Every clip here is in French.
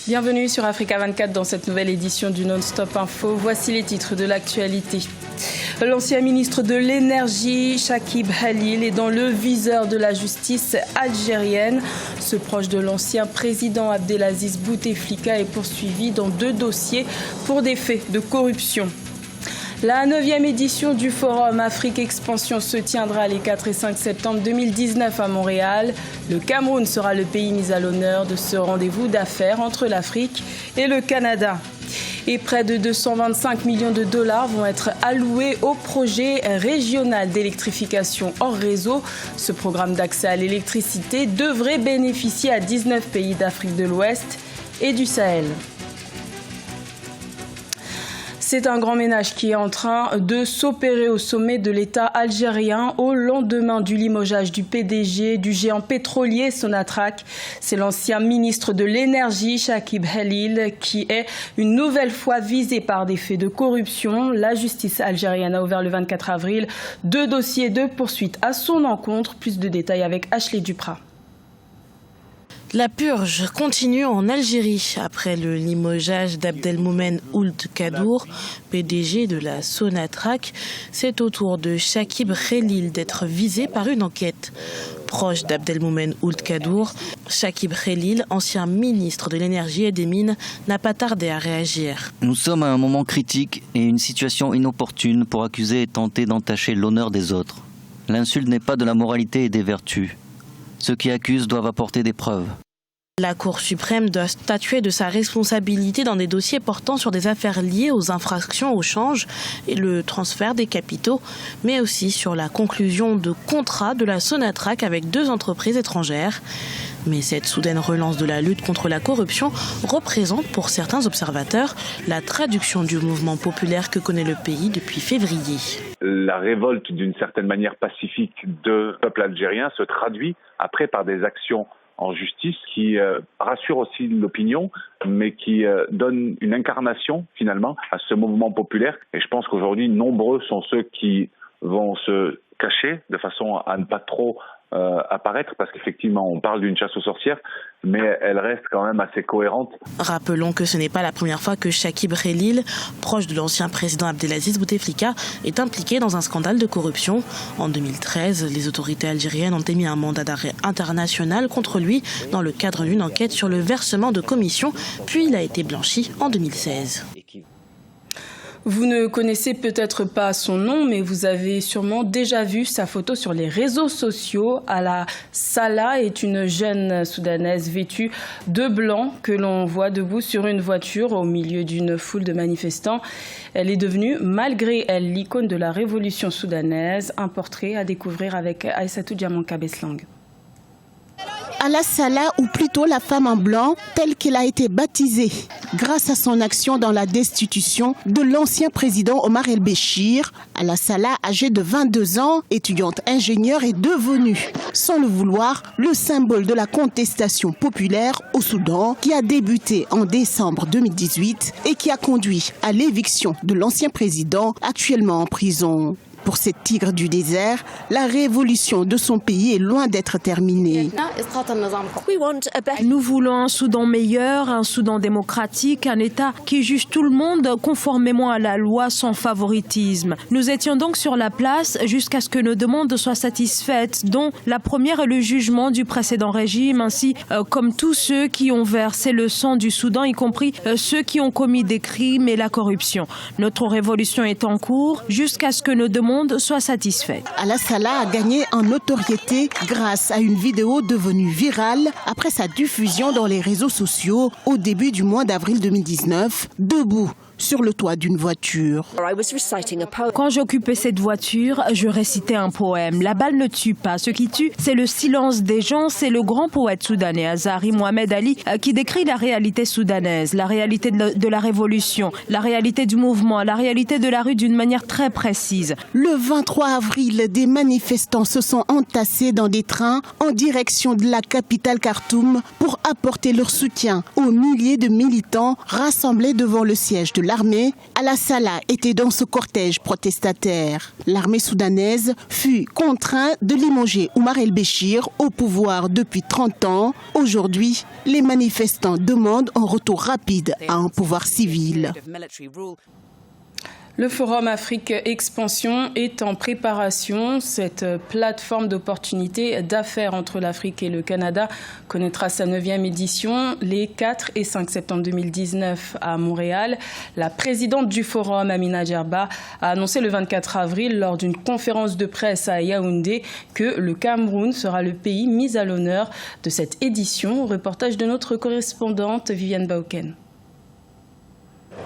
Bienvenue sur Africa 24 dans cette nouvelle édition du Non-Stop Info. Voici les titres de l'actualité. L'ancien ministre de l'Énergie, Chakib Khalil, est dans le viseur de la justice algérienne. Ce proche de l'ancien président Abdelaziz Bouteflika est poursuivi dans 2 dossiers pour des faits de corruption. La 9e édition du Forum Afrique Expansion se tiendra les 4 et 5 septembre 2019 à Montréal. Le Cameroun sera le pays mis à l'honneur de ce rendez-vous d'affaires entre l'Afrique et le Canada. Et près de 225 millions de dollars vont être alloués au projet régional d'électrification hors réseau. Ce programme d'accès à l'électricité devrait bénéficier à 19 pays d'Afrique de l'Ouest et du Sahel. C'est un grand ménage qui est en train de s'opérer au sommet de l'État algérien au lendemain du limogeage du PDG du géant pétrolier Sonatrach. C'est l'ancien ministre de l'Énergie, Chakib Khalil, qui est une nouvelle fois visé par des faits de corruption. La justice algérienne a ouvert le 24 avril 2 dossiers de poursuite à son encontre. Plus de détails avec Ashley Duprat. La purge continue en Algérie après le limogeage d'Abdelmoumen Ould Kaddour, PDG de la Sonatrach. C'est au tour de Chakib Khalil d'être visé par une enquête. Proche d'Abdelmoumen Ould Kaddour, Chakib Khalil, ancien ministre de l'Énergie et des Mines, n'a pas tardé à réagir. Nous sommes à un moment critique et une situation inopportune pour accuser et tenter d'entacher l'honneur des autres. L'insulte n'est pas de la moralité et des vertus. Ceux qui accusent doivent apporter des preuves. La Cour suprême doit statuer de sa responsabilité dans des dossiers portant sur des affaires liées aux infractions au change et le transfert des capitaux, mais aussi sur la conclusion de contrats de la Sonatrach avec 2 entreprises étrangères. Mais cette soudaine relance de la lutte contre la corruption représente pour certains observateurs la traduction du mouvement populaire que connaît le pays depuis février. La révolte d'une certaine manière pacifique du peuple algérien se traduit après par des actions en justice qui rassurent aussi l'opinion, mais qui donnent une incarnation finalement à ce mouvement populaire. Et je pense qu'aujourd'hui, nombreux sont ceux qui vont se cacher de façon à ne pas trop apparaître, parce qu'effectivement on parle d'une chasse aux sorcières, mais elle reste quand même assez cohérente. Rappelons que ce n'est pas la première fois que Chakib Khalil, proche de l'ancien président Abdelaziz Bouteflika, est impliqué dans un scandale de corruption. En 2013, les autorités algériennes ont émis un mandat d'arrêt international contre lui dans le cadre d'une enquête sur le versement de commissions, puis il a été blanchi en 2016. Vous ne connaissez peut-être pas son nom, mais vous avez sûrement déjà vu sa photo sur les réseaux sociaux. Ala Salah est une jeune Soudanaise vêtue de blanc que l'on voit debout sur une voiture au milieu d'une foule de manifestants. Elle est devenue, malgré elle, l'icône de la révolution soudanaise. Un portrait à découvrir avec Aïssatou Diamanka Beslang. Ala Salah, ou plutôt la femme en blanc, telle qu'elle a été baptisée, grâce à son action dans la destitution de l'ancien président Omar el-Béchir. Ala Salah, âgée de 22 ans, étudiante ingénieure, est devenue, sans le vouloir, le symbole de la contestation populaire au Soudan, qui a débuté en décembre 2018 et qui a conduit à l'éviction de l'ancien président, actuellement en prison. Pour cette tigre du désert, la révolution de son pays est loin d'être terminée. Nous voulons un Soudan meilleur, un Soudan démocratique, un État qui juge tout le monde conformément à la loi sans favoritisme. Nous étions donc sur la place jusqu'à ce que nos demandes soient satisfaites, dont la première est le jugement du précédent régime, ainsi comme tous ceux qui ont versé le sang du Soudan, y compris ceux qui ont commis des crimes et la corruption. Notre révolution est en cours jusqu'à ce que nos demandes soit satisfait. Ala Salah a gagné en notoriété grâce à une vidéo devenue virale après sa diffusion dans les réseaux sociaux au début du mois d'avril 2019, debout sur le toit d'une voiture. Quand j'occupais cette voiture, je récitais un poème. La balle ne tue pas. Ce qui tue, c'est le silence des gens. C'est le grand poète soudanais, Azari Mohamed Ali, qui décrit la réalité soudanaise, la réalité de la révolution, la réalité du mouvement, la réalité de la rue d'une manière très précise. Le 23 avril, des manifestants se sont entassés dans des trains en direction de la capitale Khartoum pour apporter leur soutien aux milliers de militants rassemblés devant le siège de l'armée, Alassala était dans ce cortège protestataire. L'armée soudanaise fut contrainte de limoger Omar el-Béchir au pouvoir depuis 30 ans. Aujourd'hui, les manifestants demandent un retour rapide à un pouvoir civil. Le Forum Afrique Expansion est en préparation. Cette plateforme d'opportunités d'affaires entre l'Afrique et le Canada connaîtra sa 9e édition les 4 et 5 septembre 2019 à Montréal. La présidente du Forum, Amina Djerba, a annoncé le 24 avril lors d'une conférence de presse à Yaoundé que le Cameroun sera le pays mis à l'honneur de cette édition. Reportage de notre correspondante Viviane Bauken.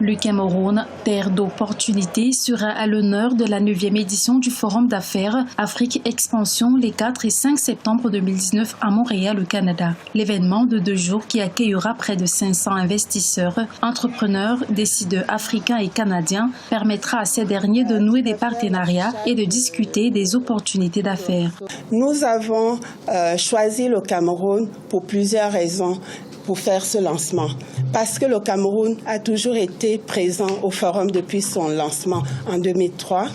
Le Cameroun, terre d'opportunités, sera à l'honneur de la 9e édition du Forum d'affaires Afrique Expansion les 4 et 5 septembre 2019 à Montréal, au Canada. L'événement de 2 jours qui accueillera près de 500 investisseurs, entrepreneurs, décideurs africains et canadiens permettra à ces derniers de nouer des partenariats et de discuter des opportunités d'affaires. Nous avons choisi le Cameroun pour plusieurs raisons pour faire ce lancement. Parce que le Cameroun a toujours été présent au Forum depuis son lancement en 2003.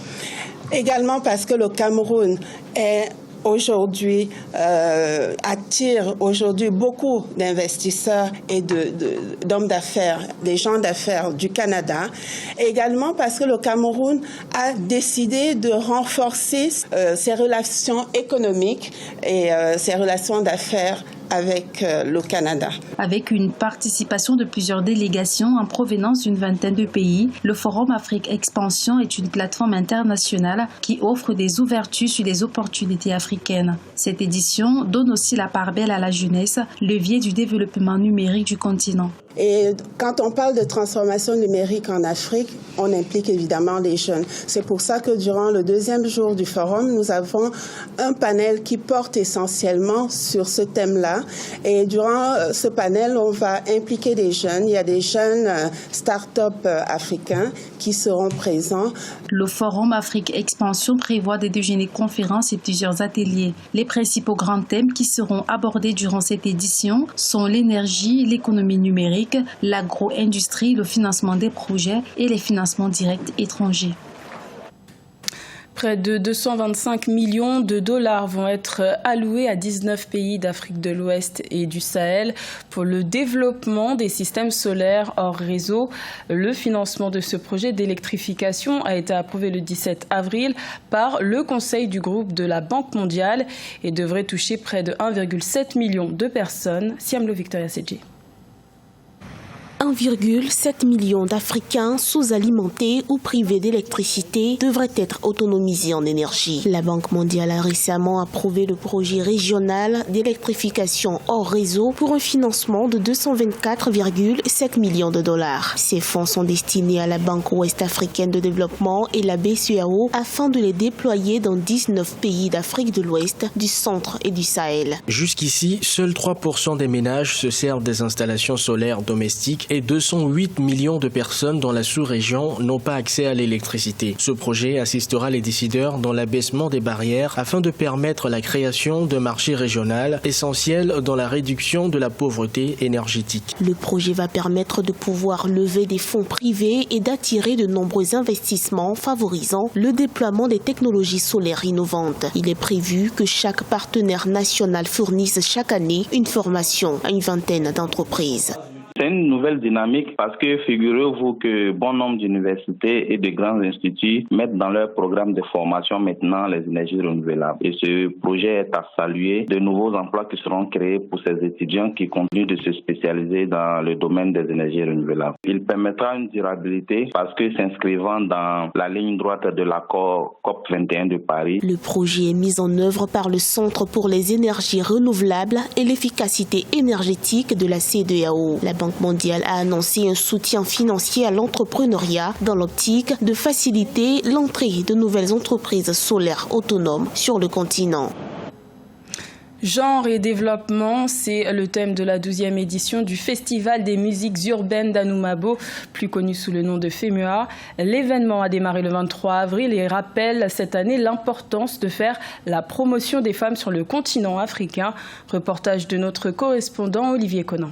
Également parce que le Cameroun est aujourd'hui attire aujourd'hui beaucoup d'investisseurs et d'hommes d'affaires, des gens d'affaires du Canada. Et également parce que le Cameroun a décidé de renforcer ses relations économiques et ses relations d'affaires avec le Canada. Avec une participation de plusieurs délégations en provenance d'une vingtaine de pays, le Forum Afrique Expansion est une plateforme internationale qui offre des ouvertures sur les opportunités africaines. Cette édition donne aussi la part belle à la jeunesse, levier du développement numérique du continent. Et quand on parle de transformation numérique en Afrique, on implique évidemment les jeunes. C'est pour ça que durant le 2e jour du forum, nous avons un panel qui porte essentiellement sur ce thème-là. Et durant ce panel, on va impliquer des jeunes. Il y a des jeunes start-up africains qui seront présents. Le Forum Afrique Expansion prévoit des déjeuners conférences et plusieurs ateliers. Les principaux grands thèmes qui seront abordés durant cette édition sont l'énergie, l'économie numérique, l'agro-industrie, le financement des projets et les financements directs étrangers. Près de 225 millions de dollars vont être alloués à 19 pays d'Afrique de l'Ouest et du Sahel pour le développement des systèmes solaires hors réseau. Le financement de ce projet d'électrification a été approuvé le 17 avril par le Conseil du groupe de la Banque mondiale et devrait toucher près de 1,7 million de personnes. Siamlo Victoria Sedji. 1,7 million d'Africains sous-alimentés ou privés d'électricité devraient être autonomisés en énergie. La Banque mondiale a récemment approuvé le projet régional d'électrification hors réseau pour un financement de 224,7 millions de dollars. Ces fonds sont destinés à la Banque ouest-africaine de développement et la BCEAO afin de les déployer dans 19 pays d'Afrique de l'Ouest, du centre et du Sahel. Jusqu'ici, seuls 3% des ménages se servent des installations solaires domestiques et 208 millions de personnes dans la sous-région n'ont pas accès à l'électricité. Ce projet assistera les décideurs dans l'abaissement des barrières afin de permettre la création d'un marché régional essentiel dans la réduction de la pauvreté énergétique. Le projet va permettre de pouvoir lever des fonds privés et d'attirer de nombreux investissements favorisant le déploiement des technologies solaires innovantes. Il est prévu que chaque partenaire national fournisse chaque année une formation à une vingtaine d'entreprises. C'est une nouvelle dynamique parce que figurez-vous que bon nombre d'universités et de grands instituts mettent dans leur programme de formation maintenant les énergies renouvelables. Et ce projet est à saluer. De nouveaux emplois qui seront créés pour ces étudiants qui continuent de se spécialiser dans le domaine des énergies renouvelables. Il permettra une durabilité parce que s'inscrivant dans la ligne droite de l'accord COP21 de Paris. Le projet est mis en œuvre par le Centre pour les énergies renouvelables et l'efficacité énergétique de la CEDEAO. La Banque mondiale a annoncé un soutien financier à l'entrepreneuriat dans l'optique de faciliter l'entrée de nouvelles entreprises solaires autonomes sur le continent. Genre et développement, c'est le thème de la 12e édition du Festival des musiques urbaines d'Anoumabo, plus connu sous le nom de FEMUA. L'événement a démarré le 23 avril et rappelle cette année l'importance de faire la promotion des femmes sur le continent africain. Reportage de notre correspondant Olivier Conan.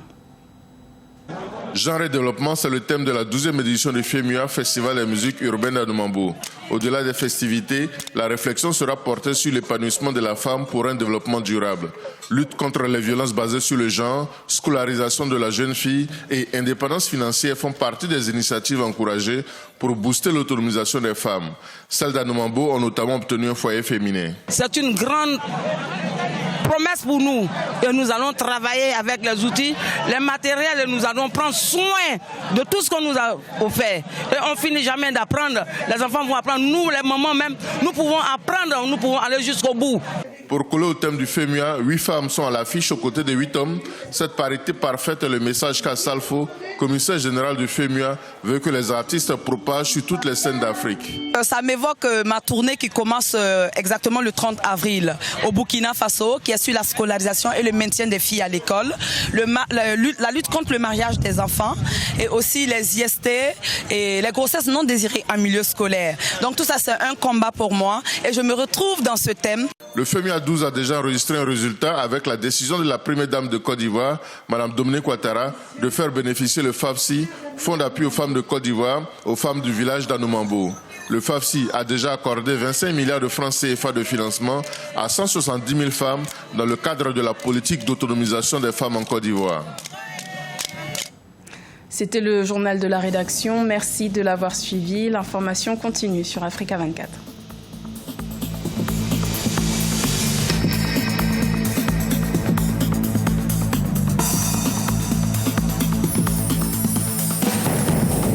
Genre et développement, c'est le thème de la 12e édition du FEMUA, Festival des musiques urbaines d'Anoumambo. Au-delà des festivités, la réflexion sera portée sur l'épanouissement de la femme pour un développement durable. Lutte contre les violences basées sur le genre, scolarisation de la jeune fille et indépendance financière font partie des initiatives encouragées pour booster l'autonomisation des femmes. Celles d'Anoumambo ont notamment obtenu un foyer féminin. C'est une grande promesse pour nous et nous allons travailler avec les outils, les matériels et nous allons prendre soin de tout ce qu'on nous a offert. Et on finit jamais d'apprendre. Les enfants vont apprendre. Nous, les mamans même, nous pouvons apprendre, nous pouvons aller jusqu'au bout. Pour coller au thème du FEMUA, 8 femmes sont à l'affiche aux côtés de 8 hommes. Cette parité parfaite est le message qu'Assalfo, commissaire général du FEMUA, veut que les artistes propagent sur toutes les scènes d'Afrique. Ça m'évoque ma tournée qui commence exactement le 30 avril au Burkina Faso, qui est sur la scolarisation et le maintien des filles à l'école, la lutte contre le mariage des enfants et aussi les IST et les grossesses non désirées en milieu scolaire. Donc tout ça, c'est un combat pour moi et je me retrouve dans ce thème. Le FEMUA 12 a déjà enregistré un résultat avec la décision de la première dame de Côte d'Ivoire, Mme Dominique Ouattara, de faire bénéficier le FAFSI, Fonds d'appui aux femmes de Côte d'Ivoire, aux femmes du village d'Anoumambo. Le FAFSI a déjà accordé 25 milliards de francs CFA de financement à 170 000 femmes dans le cadre de la politique d'autonomisation des femmes en Côte d'Ivoire. C'était le journal de la rédaction. Merci de l'avoir suivi. L'information continue sur Africa 24.